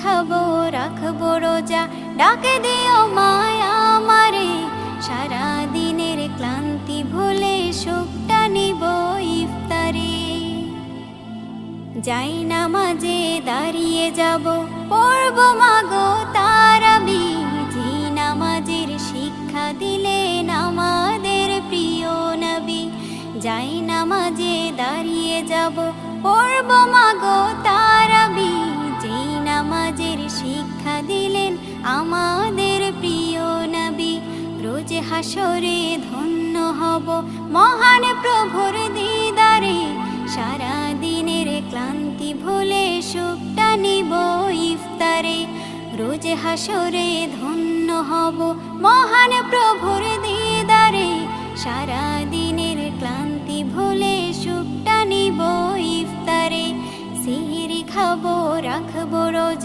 খাবো রাখবো রোজা, ডাকে দিও মায়া আমারে। সারা দিনের ক্লান্তি ভুলে সুখটা নিব ইফতারে। যাই নামাজে দাঁড়িয়ে যাব, পড়ব মাগো তারাবি। যে নামাজের শিক্ষা দিলেন আমাদের প্রিয় নবী। যাই নামাজে দাঁড়িয়ে যাব, পড়ব মাগো তারাবি। যে নামাজের শিক্ষা দিলেন আমাদের প্রিয় নবী। রোজ হাসরে ধন্য হব মহান প্রভুর দিদারে। সারা দিনের ক্লান্তি ভুলে সুখটা নিব ইফতারে। রোজ হাসরে ধন্য হব মহান প্রভুর দিদারে। সারা দিনের ক্লান্তি ভুলে সুখটা নিব ইফতারে। সিহরি খাবো রাখবো রোজা।